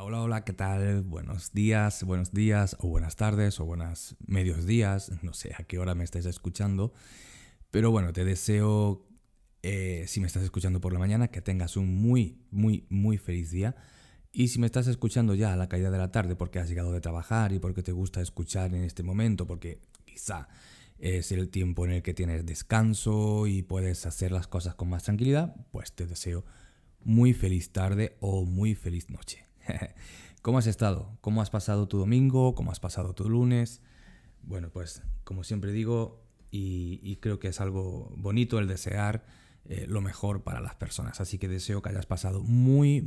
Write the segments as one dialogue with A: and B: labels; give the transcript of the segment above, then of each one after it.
A: Hola, hola, ¿qué tal? Buenos días, o buenas tardes, o buenas medios días. No sé a qué hora me estáis escuchando. Pero bueno, te deseo, si me estás escuchando por la mañana, que tengas un muy feliz día. Y si me estás escuchando ya a la caída de la tarde porque has llegado de trabajar y porque te gusta escuchar en este momento, porque quizá es el tiempo en el que tienes descanso y puedes hacer las cosas con más tranquilidad, pues te deseo muy feliz tarde o muy feliz noche. ¿Cómo has estado? ¿Cómo has pasado tu domingo? ¿Cómo has pasado tu lunes? Bueno, pues como siempre digo, y creo que es algo bonito el desear lo mejor para las personas. Así que deseo que hayas pasado muy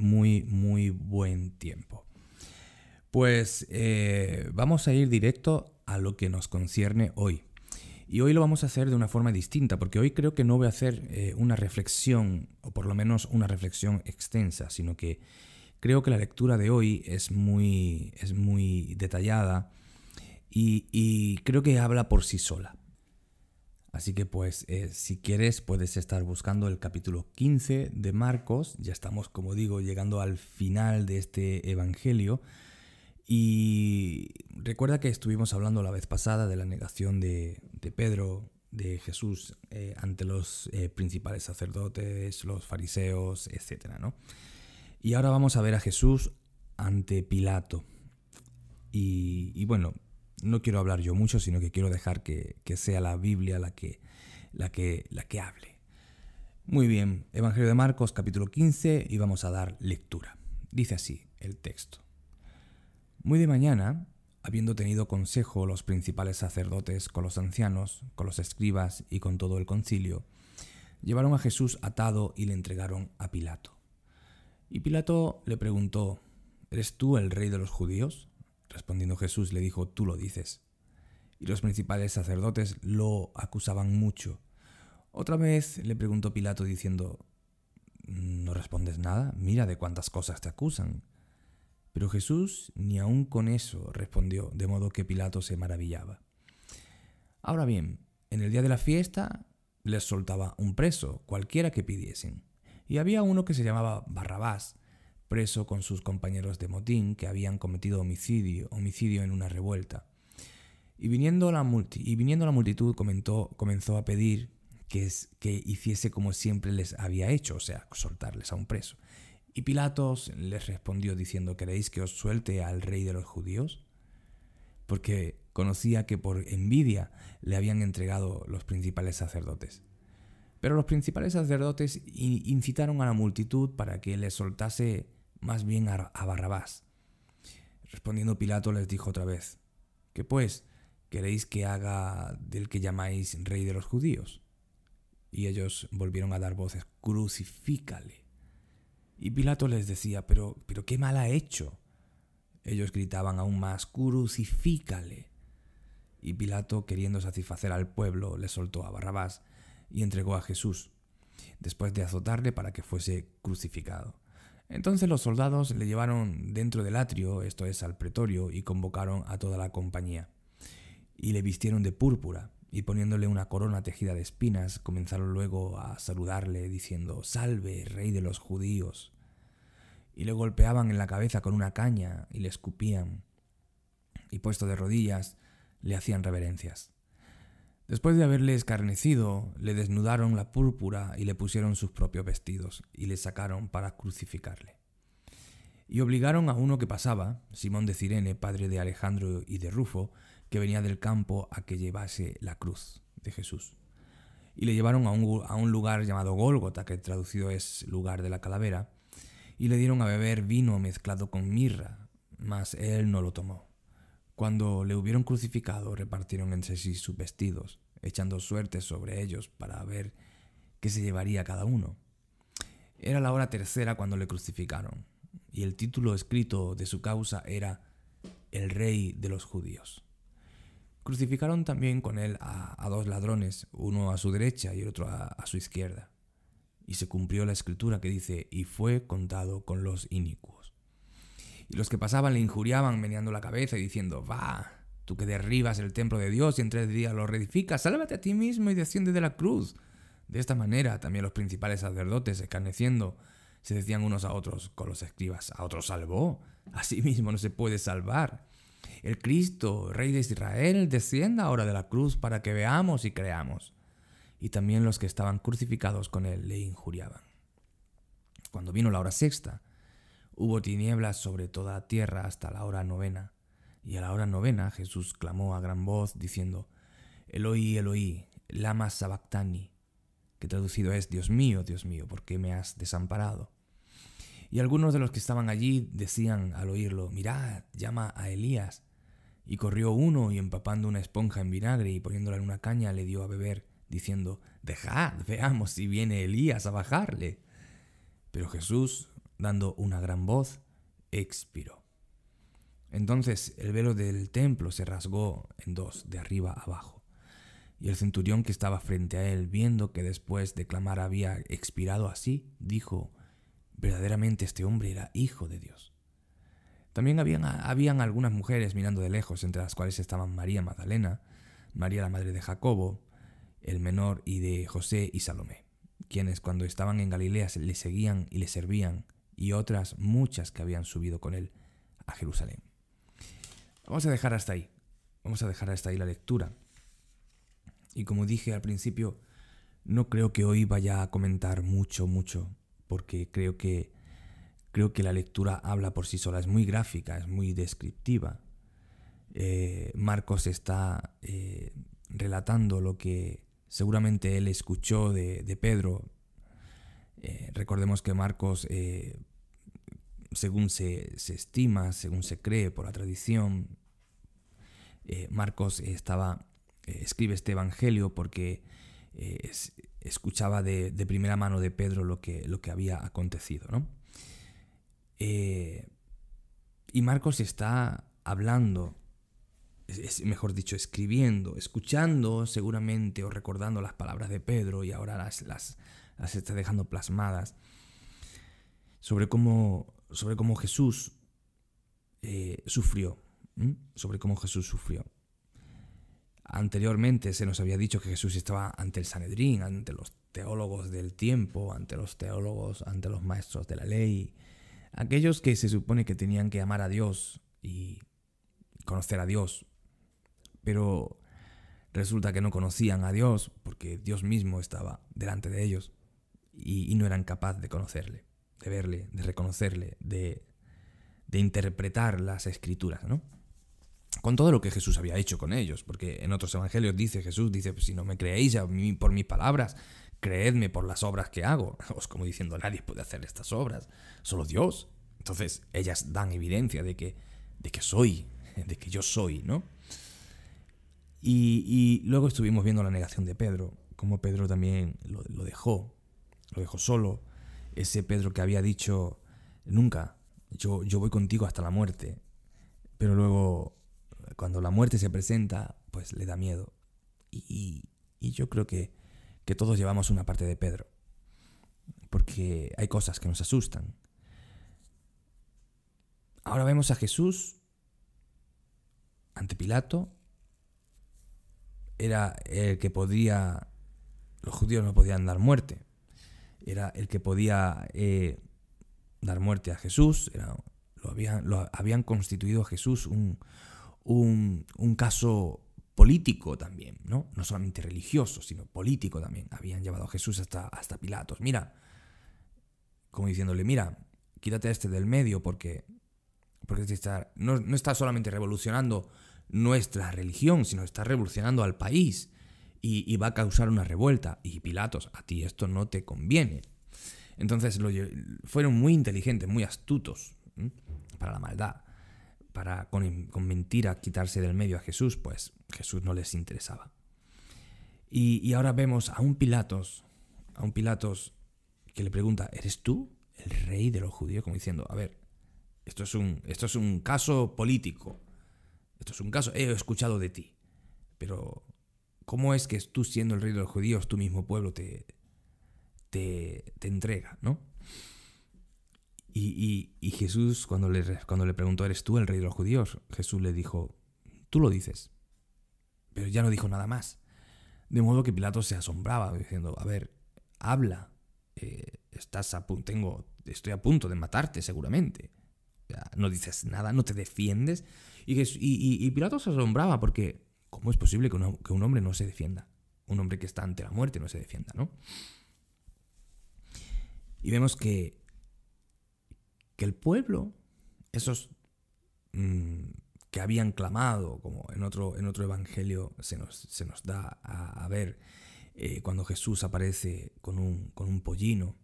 A: buen tiempo. Pues vamos a ir directo a lo que nos concierne hoy. Y hoy lo vamos a hacer de una forma distinta, porque hoy creo que no voy a hacer una reflexión, o por lo menos una reflexión extensa, sino que creo que la lectura de hoy es muy detallada y creo que habla por sí sola. Así que pues si quieres puedes estar buscando el capítulo 15 de Marcos. Ya estamos, como digo, llegando al final de este evangelio. Y recuerda que estuvimos hablando la vez pasada de la negación de Pedro, de Jesús, ante los principales sacerdotes, los fariseos, etcétera, ¿no? Y ahora vamos a ver a Jesús ante Pilato. Y bueno, no quiero hablar yo mucho, sino que quiero dejar que sea la Biblia la que hable. Muy bien, Evangelio de Marcos, capítulo 15, y vamos a dar lectura. Dice así el texto. Muy de mañana, habiendo tenido consejo los principales sacerdotes con los ancianos, con los escribas y con todo el concilio, llevaron a Jesús atado y le entregaron a Pilato. Y Pilato le preguntó, ¿eres tú el rey de los judíos? Respondiendo Jesús le dijo, tú lo dices. Y los principales sacerdotes lo acusaban mucho. Otra vez le preguntó Pilato diciendo, ¿no respondes nada? Mira de cuántas cosas te acusan. Pero Jesús ni aun con eso respondió, de modo que Pilato se maravillaba. Ahora bien, en el día de la fiesta les soltaba un preso, cualquiera que pidiesen. Y había uno que se llamaba Barrabás, preso con sus compañeros de motín que habían cometido homicidio en una revuelta. Y viniendo la multitud comenzó a pedir que hiciese como siempre les había hecho, o sea, soltarles a un preso. Y Pilatos les respondió diciendo, ¿queréis que os suelte al rey de los judíos? Porque conocía que por envidia le habían entregado los principales sacerdotes. Pero los principales sacerdotes incitaron a la multitud para que les soltase más bien a Barrabás. Respondiendo Pilato les dijo otra vez, ¿qué pues queréis que haga del que llamáis rey de los judíos? Y ellos volvieron a dar voces, crucifícale. Y Pilato les decía, pero ¿qué mal ha hecho? Ellos gritaban aún más, crucifícale. Y Pilato, queriendo satisfacer al pueblo, le soltó a Barrabás y entregó a Jesús, después de azotarle para que fuese crucificado. Entonces los soldados le llevaron dentro del atrio, esto es, al pretorio, y convocaron a toda la compañía. Y le vistieron de púrpura, y poniéndole una corona tejida de espinas, comenzaron luego a saludarle, diciendo, «Salve, rey de los judíos». Y le golpeaban en la cabeza con una caña, y le escupían, y puesto de rodillas, le hacían reverencias. Después de haberle escarnecido, le desnudaron la púrpura y le pusieron sus propios vestidos, y le sacaron para crucificarle. Y obligaron a uno que pasaba, Simón de Cirene, padre de Alejandro y de Rufo, que venía del campo, a que llevase la cruz de Jesús. Y le llevaron a un lugar llamado Gólgota, que traducido es lugar de la calavera, y le dieron a beber vino mezclado con mirra, mas él no lo tomó. Cuando le hubieron crucificado, repartieron entre sí sus vestidos, echando suertes sobre ellos para ver qué se llevaría cada uno. Era la hora tercera cuando le crucificaron, y el título escrito de su causa era «El Rey de los Judíos». Crucificaron también con él a dos ladrones, uno a su derecha y el otro a su izquierda. Y se cumplió la escritura que dice, y fue contado con los inicuos. Y los que pasaban le injuriaban meneando la cabeza y diciendo, «Va, tú que derribas el templo de Dios y en 3 días lo reedificas, sálvate a ti mismo y desciende de la cruz». De esta manera también los principales sacerdotes, escarneciendo, se decían unos a otros con los escribas, «¿A otro salvó? A sí mismo no se puede salvar. El Cristo, Rey de Israel, descienda ahora de la cruz para que veamos y creamos. Y también los que estaban crucificados con él le injuriaban. Cuando vino la hora sexta, hubo tinieblas sobre toda la tierra hasta la hora novena. Y a la hora novena Jesús clamó a gran voz diciendo: Eloi, Eloi, lama sabactani, que traducido es: Dios mío, ¿por qué me has desamparado? Y algunos de los que estaban allí decían al oírlo: mirad, llama a Elías. Y corrió uno y empapando una esponja en vinagre y poniéndola en una caña le dio a beber, diciendo: dejad, veamos si viene Elías a bajarle. Pero Jesús, dando una gran voz, expiró. Entonces el velo del templo se rasgó en dos, de arriba a abajo. Y el centurión que estaba frente a él, viendo que después de clamar había expirado así, dijo: verdaderamente este hombre era hijo de Dios. También habían algunas mujeres mirando de lejos, entre las cuales estaban María Magdalena, María la madre de Jacobo, el menor, y de José y Salomé, quienes cuando estaban en Galilea le seguían y le servían, y otras muchas que habían subido con él a Jerusalén. Vamos a dejar hasta ahí la lectura. Y como dije al principio, no creo que hoy vaya a comentar mucho, porque creo que la lectura habla por sí sola, es muy gráfica, es muy descriptiva. Marcos está relatando lo que seguramente él escuchó de Pedro. Recordemos que Marcos, según se estima, según se cree por la tradición, Marcos escribe este evangelio porque escuchaba de primera mano de Pedro lo que había acontecido, ¿no? Y Marcos está hablando, mejor dicho, escribiendo, escuchando seguramente o recordando las palabras de Pedro, y ahora las está dejando plasmadas sobre cómo Jesús sufrió. Sobre cómo Jesús sufrió. Anteriormente se nos había dicho que Jesús estaba ante el Sanedrín, ante los teólogos del tiempo, ante los maestros de la ley, aquellos que se supone que tenían que amar a Dios y conocer a Dios, pero resulta que no conocían a Dios porque Dios mismo estaba delante de ellos y no eran capaces de conocerle, de verle, de reconocerle, de interpretar las escrituras, ¿no? Con todo lo que Jesús había hecho con ellos, porque en otros evangelios Jesús dice: pues si no me creéis a mí por mis palabras, creedme por las obras que hago. Pues como diciendo, nadie puede hacer estas obras, solo Dios. Entonces ellas dan evidencia de que yo soy, ¿no? Y luego estuvimos viendo la negación de Pedro, como Pedro también lo dejó solo. Ese Pedro que había dicho: nunca, yo voy contigo hasta la muerte. Pero luego, cuando la muerte se presenta, pues le da miedo. Y yo creo que todos llevamos una parte de Pedro, porque hay cosas que nos asustan. Ahora vemos a Jesús ante Pilato. Era el que los judíos no podían dar muerte. Era el que podía dar muerte a Jesús. Lo habían constituido a Jesús un caso político también, ¿no? No solamente religioso, sino político también. Habían llevado a Jesús hasta Pilatos. Mira, como diciéndole: mira, quítate a este del medio porque no está solamente revolucionando nuestra religión, sino está revolucionando al país y va a causar una revuelta. Y Pilatos: a ti esto no te conviene. Entonces fueron muy inteligentes, muy astutos, para la maldad, para con mentira quitarse del medio a Jesús. Pues Jesús no les interesaba. Y ahora vemos a un Pilatos que le pregunta: ¿eres tú el rey de los judíos? Como diciendo: a ver, esto es un caso político, esto es un caso, he escuchado de ti, pero ¿cómo es que tú, siendo el rey de los judíos, tu mismo pueblo te entrega, ¿no? Y Jesús, cuando le preguntó: ¿eres tú el rey de los judíos?, Jesús le dijo: tú lo dices. Pero ya no dijo nada más. De modo que Pilato se asombraba, diciendo: a ver, habla, estoy a punto de matarte seguramente. No dices nada, no te defiendes. Y Pilato se asombraba porque ¿cómo es posible que un hombre no se defienda? Un hombre que está ante la muerte no se defienda, ¿no? Y vemos que el pueblo, esos que habían clamado, como en otro evangelio se nos da a ver, cuando Jesús aparece con un pollino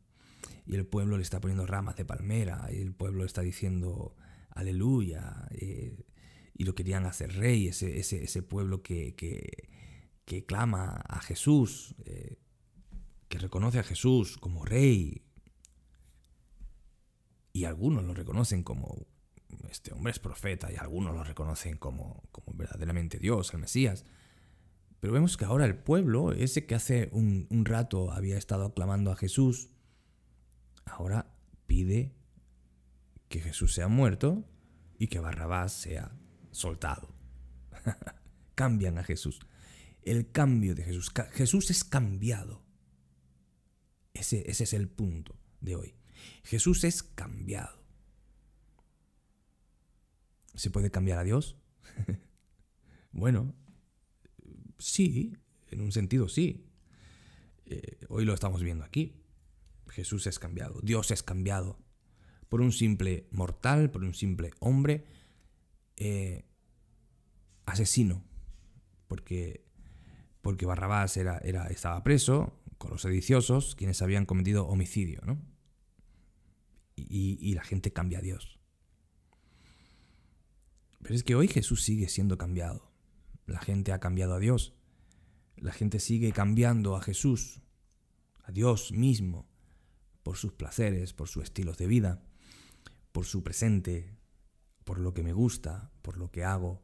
A: y el pueblo le está poniendo ramas de palmera y el pueblo está diciendo aleluya, y lo querían hacer rey, ese pueblo que clama a Jesús, que reconoce a Jesús como rey, y algunos lo reconocen como este hombre es profeta y algunos lo reconocen como verdaderamente Dios, el Mesías. Pero vemos que ahora el pueblo, ese que hace un rato había estado aclamando a Jesús, ahora pide que Jesús sea muerto y que Barrabás sea soltado. Cambian a Jesús. El cambio de Jesús. Jesús es cambiado. Ese es el punto de hoy. Jesús es cambiado. ¿Se puede cambiar a Dios? Bueno, sí, en un sentido sí. Hoy lo estamos viendo aquí. Jesús es cambiado, Dios es cambiado por un simple mortal, por un simple hombre asesino, porque Barrabás estaba preso con los sediciosos, quienes habían cometido homicidio, ¿no? Y la gente cambia a Dios. Pero es que hoy Jesús sigue siendo cambiado. La gente ha cambiado a Dios. La gente sigue cambiando a Jesús, a Dios mismo, por sus placeres, por sus estilos de vida, por su presente, por lo que me gusta, por lo que hago.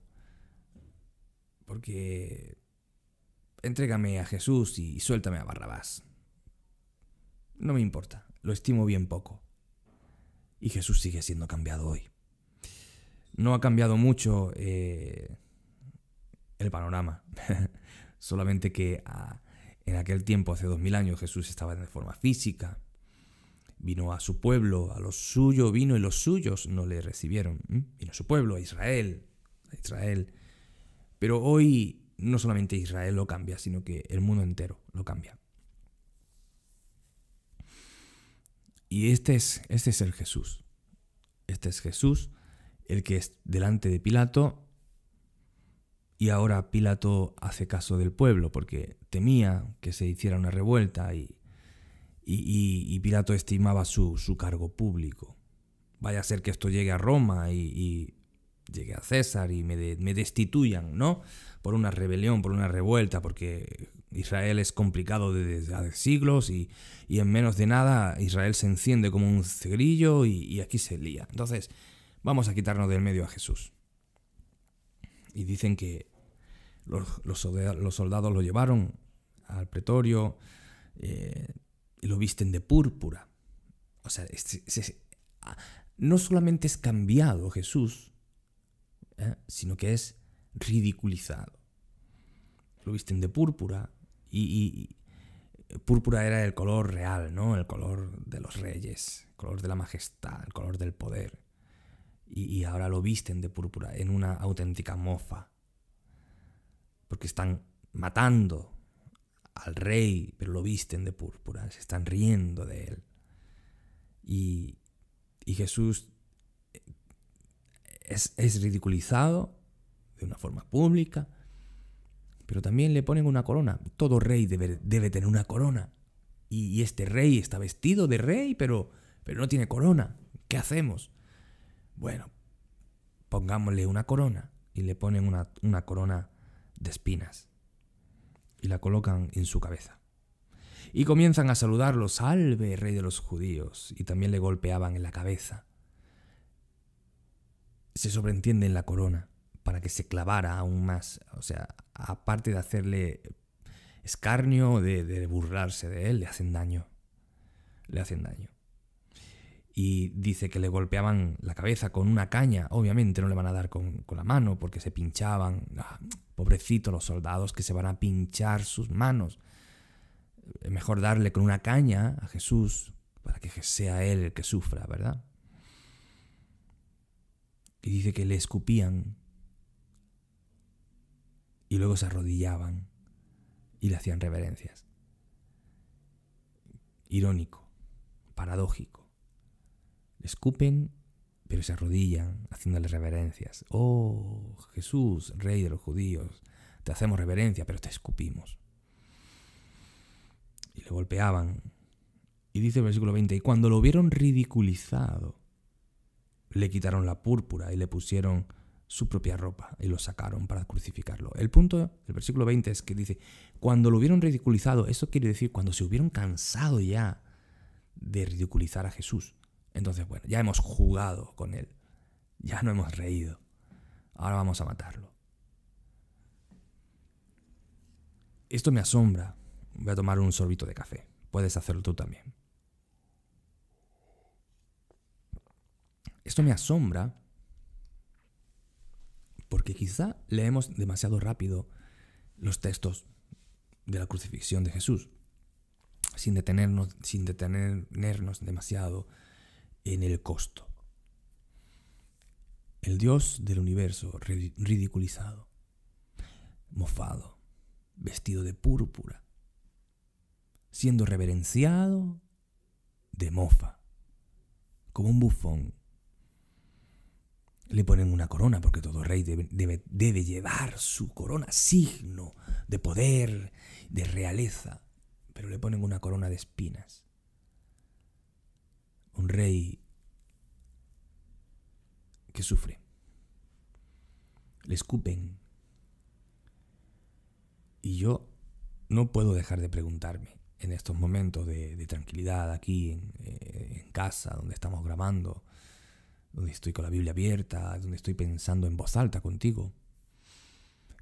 A: Porque entrégame a Jesús y suéltame a Barrabás. No me importa, lo estimo bien poco. Y Jesús sigue siendo cambiado hoy. No ha cambiado mucho el panorama. Solamente que en aquel tiempo, hace 2000 años, Jesús estaba de forma física. Vino a su pueblo, a los suyos vino y los suyos no le recibieron. Vino a su pueblo, a Israel. Pero hoy no solamente Israel lo cambia, sino que el mundo entero lo cambia. Y este es el Jesús. Este es Jesús, el que es delante de Pilato, y ahora Pilato hace caso del pueblo porque temía que se hiciera una revuelta y Pilato estimaba su cargo público. Vaya a ser que esto llegue a Roma y llegue a César y me destituyan, ¿no? Por una rebelión, por una revuelta, porque Israel es complicado desde hace siglos y en menos de nada Israel se enciende como un cerillo y aquí se lía. Entonces, vamos a quitarnos del medio a Jesús. Y dicen que los soldados lo llevaron al pretorio y lo visten de púrpura. O sea, no solamente es cambiado Jesús, sino que es ridiculizado. Lo visten de púrpura y púrpura era el color real, ¿no? El color de los reyes, el color de la majestad, el color del poder. Y ahora lo visten de púrpura en una auténtica mofa. Porque están matando al rey, pero lo visten de púrpura, se están riendo de él. Y Jesús es ridiculizado de una forma pública, pero también le ponen una corona. Todo rey debe tener una corona. Y este rey está vestido de rey, pero no tiene corona. ¿Qué hacemos? Bueno, pongámosle una corona y le ponen una corona de espinas y la colocan en su cabeza. Y comienzan a saludarlo, salve, rey de los judíos, y también le golpeaban en la cabeza. Se sobreentiende en la corona para que se clavara aún más. O sea, aparte de hacerle escarnio, de burlarse de él, le hacen daño. Y dice que le golpeaban la cabeza con una caña. Obviamente no le van a dar con la mano porque se pinchaban. Pobrecitos los soldados que se van a pinchar sus manos. Es mejor darle con una caña a Jesús para que sea él el que sufra, ¿verdad? que dice que le escupían y luego se arrodillaban y le hacían reverencias. Irónico, paradójico. Le escupen, pero se arrodillan haciéndole reverencias. Oh, Jesús, Rey de los judíos, te hacemos reverencia, pero te escupimos. Y le golpeaban. Y dice el versículo 20, y cuando lo vieron ridiculizado, le quitaron la púrpura y le pusieron su propia ropa y lo sacaron para crucificarlo. El punto del versículo 20 es que dice, cuando lo hubieron ridiculizado, eso quiere decir cuando se hubieron cansado ya de ridiculizar a Jesús. Entonces, bueno, ya hemos jugado con él, ya no hemos reído, ahora vamos a matarlo. Esto me asombra. Voy a tomar un sorbito de café. Puedes hacerlo tú también. Esto me asombra porque quizá leemos demasiado rápido los textos de la crucifixión de Jesús, sin detenernos demasiado en el costo. El Dios del universo ridiculizado, mofado, vestido de púrpura, siendo reverenciado de mofa, como un bufón. Le ponen una corona, porque todo rey debe llevar su corona, signo de poder, de realeza, pero le ponen una corona de espinas. Un rey que sufre. Le escupen. Y yo no puedo dejar de preguntarme en estos momentos de tranquilidad aquí en casa, donde estamos grabando, donde estoy con la Biblia abierta, donde estoy pensando en voz alta contigo.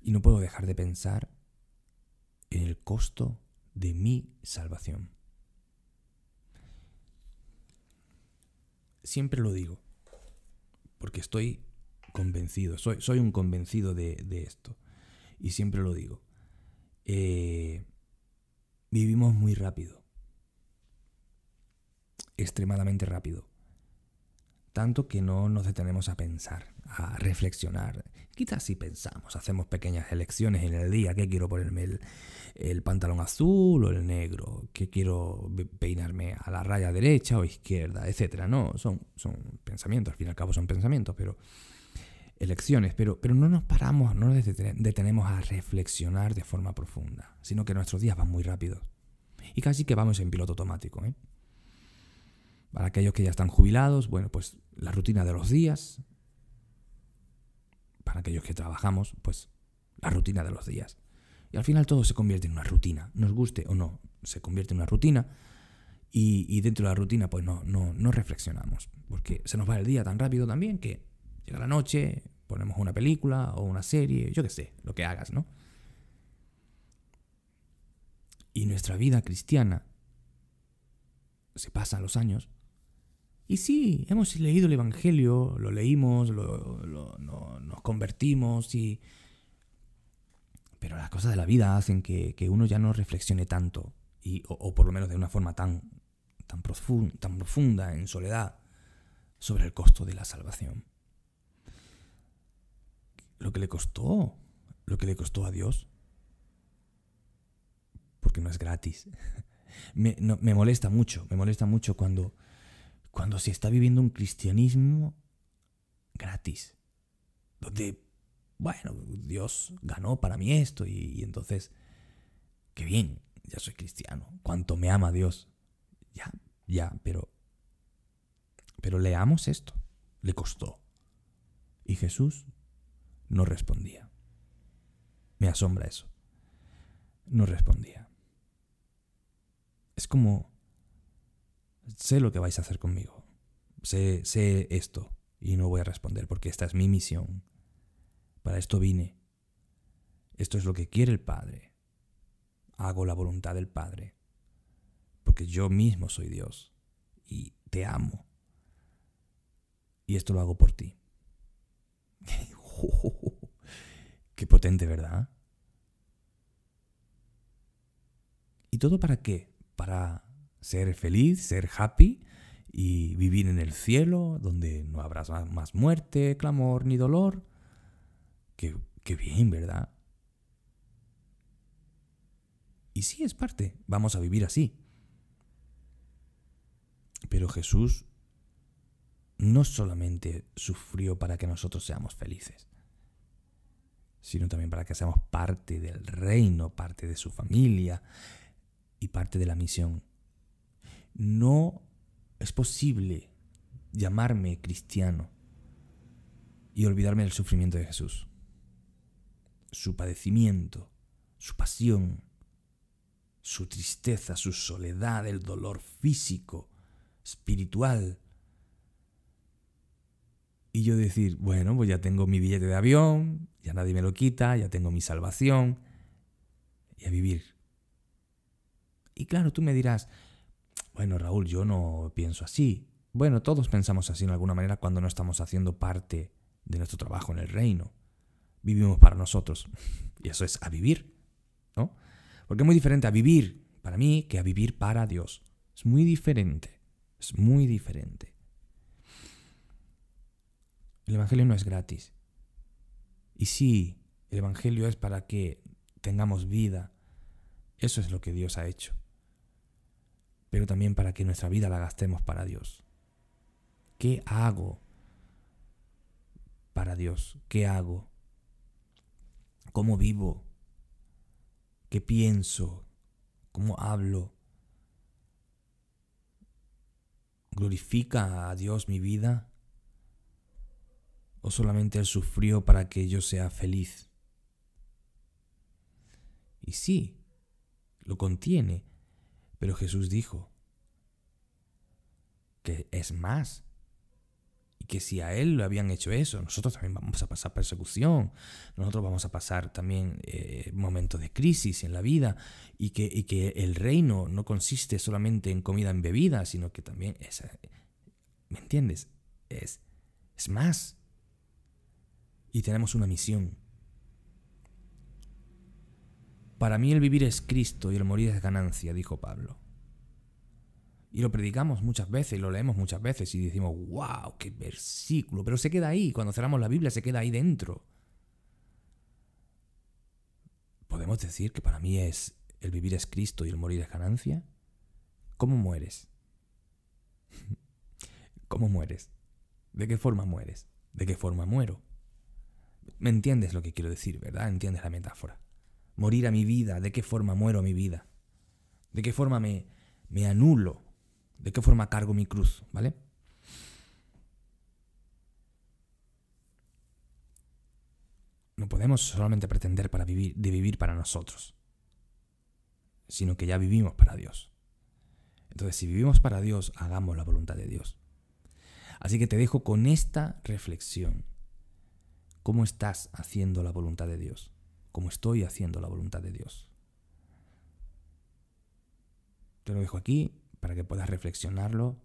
A: Y no puedo dejar de pensar en el costo de mi salvación. Siempre lo digo, porque estoy convencido, soy un convencido de esto. Y siempre lo digo. Vivimos muy rápido. Extremadamente rápido. Tanto que no nos detenemos a pensar, a reflexionar. Quizás si pensamos, hacemos pequeñas elecciones en el día. ¿Qué quiero ponerme? ¿El pantalón azul o el negro? ¿Qué quiero peinarme a la raya derecha o izquierda? Etcétera. No, son pensamientos, al fin y al cabo son pensamientos, pero elecciones. Pero no nos paramos, no nos detenemos a reflexionar de forma profunda, sino que nuestros días van muy rápidos. Y casi que vamos en piloto automático, ¿eh? Para aquellos que ya están jubilados, bueno, pues la rutina de los días. Para aquellos que trabajamos, pues la rutina de los días. Y al final todo se convierte en una rutina. Nos guste o no, se convierte en una rutina. Y dentro de la rutina, pues no reflexionamos. Porque se nos va el día tan rápido también que llega la noche, ponemos una película o una serie, yo qué sé, lo que hagas, ¿no? Y nuestra vida cristiana se pasan los años. Y sí, hemos leído el Evangelio, lo leímos, nos convertimos, pero las cosas de la vida hacen que uno ya no reflexione tanto, o por lo menos de una forma tan profunda, en soledad, sobre el costo de la salvación. Lo que le costó a Dios, porque no es gratis. Me molesta mucho cuando se está viviendo un cristianismo gratis, donde, bueno, Dios ganó para mí esto y entonces, qué bien, ya soy cristiano, cuánto me ama Dios. Ya, pero leamos esto, le costó. Y Jesús no respondía. Me asombra eso. No respondía. Es como, sé lo que vais a hacer conmigo. Sé esto y no voy a responder porque esta es mi misión. Para esto vine. Esto es lo que quiere el Padre. Hago la voluntad del Padre. Porque yo mismo soy Dios y te amo. Y esto lo hago por ti. Qué potente, ¿verdad? ¿Y todo para qué? Para ser feliz, ser happy y vivir en el cielo, donde no habrá más muerte, clamor ni dolor. Qué bien, ¿verdad? Y sí, es parte, vamos a vivir así. Pero Jesús no solamente sufrió para que nosotros seamos felices, sino también para que seamos parte del reino, parte de su familia y parte de la misión. No es posible llamarme cristiano y olvidarme del sufrimiento de Jesús, su padecimiento, su pasión, su tristeza, su soledad, el dolor físico, espiritual. Y yo decir, bueno, pues ya tengo mi billete de avión, ya nadie me lo quita, ya tengo mi salvación, y a vivir. Y claro, tú me dirás, bueno, Raúl, yo no pienso así. Bueno, todos pensamos así en alguna manera cuando no estamos haciendo parte de nuestro trabajo en el reino. Vivimos para nosotros. Y eso es a vivir, ¿no? Porque es muy diferente a vivir para mí que a vivir para Dios. Es muy diferente. Es muy diferente. El Evangelio no es gratis. Y sí, el Evangelio es para que tengamos vida. Eso es lo que Dios ha hecho. Pero también para que nuestra vida la gastemos para Dios. ¿Qué hago para Dios? ¿Qué hago? ¿Cómo vivo? ¿Qué pienso? ¿Cómo hablo? ¿Glorifica a Dios mi vida? ¿O solamente Él sufrió para que yo sea feliz? Y sí, lo contiene, pero Jesús dijo que es más. Y que si a Él le habían hecho eso, nosotros también vamos a pasar persecución, nosotros vamos a pasar también momentos de crisis en la vida, y que el reino no consiste solamente en comida y bebida, sino que también es, ¿me entiendes? Es más. Y tenemos una misión. Para mí el vivir es Cristo y el morir es ganancia, dijo Pablo. Y lo predicamos muchas veces, lo leemos muchas veces y decimos, wow, qué versículo. Pero se queda ahí, cuando cerramos la Biblia se queda ahí dentro. ¿Podemos decir que para mí es el vivir es Cristo y el morir es ganancia? ¿Cómo mueres? ¿Cómo mueres? ¿De qué forma mueres? ¿De qué forma muero? ¿Me entiendes lo que quiero decir, verdad? ¿Entiendes la metáfora? Morir a mi vida, ¿de qué forma muero a mi vida? ¿De qué forma me anulo? ¿De qué forma cargo mi cruz? ¿Vale? No podemos solamente pretender de vivir para nosotros, sino que ya vivimos para Dios. Entonces, si vivimos para Dios, hagamos la voluntad de Dios. Así que te dejo con esta reflexión. ¿Cómo estás haciendo la voluntad de Dios? ¿Cómo estoy haciendo la voluntad de Dios? Te lo dejo aquí para que puedas reflexionarlo.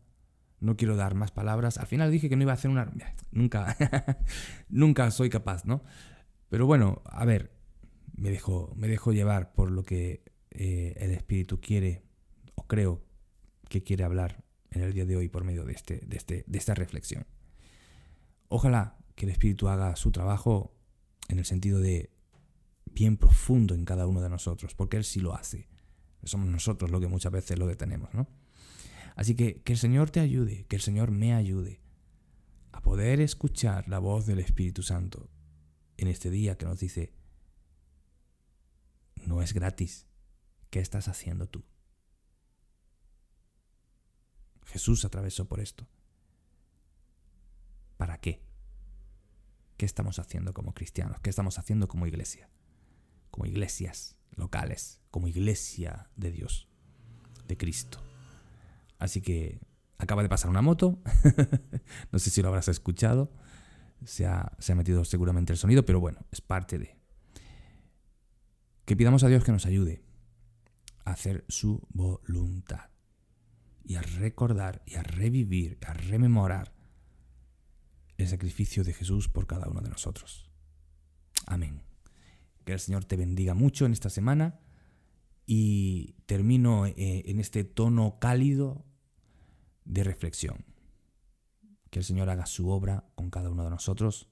A: No quiero dar más palabras. Al final dije que no iba a hacer una... Nunca soy capaz, ¿no? Pero bueno, a ver, me dejo llevar por lo que el Espíritu quiere, o creo que quiere hablar en el día de hoy por medio de esta reflexión. Ojalá que el Espíritu haga su trabajo en el sentido de bien profundo en cada uno de nosotros, porque Él sí lo hace. Somos nosotros los que muchas veces lo detenemos, ¿no? Así que el Señor te ayude, que el Señor me ayude a poder escuchar la voz del Espíritu Santo en este día que nos dice, no es gratis. ¿Qué estás haciendo tú? Jesús atravesó por esto. ¿Para qué? ¿Qué estamos haciendo como cristianos? ¿Qué estamos haciendo como iglesia? Como iglesias locales, como iglesia de Dios, de Cristo. Así que acaba de pasar una moto, no sé si lo habrás escuchado, se ha metido seguramente el sonido, pero bueno, es parte de... Que pidamos a Dios que nos ayude a hacer su voluntad y a recordar y a revivir, a rememorar el sacrificio de Jesús por cada uno de nosotros. Amén. Que el Señor te bendiga mucho en esta semana y termino en este tono cálido de reflexión. Que el Señor haga su obra con cada uno de nosotros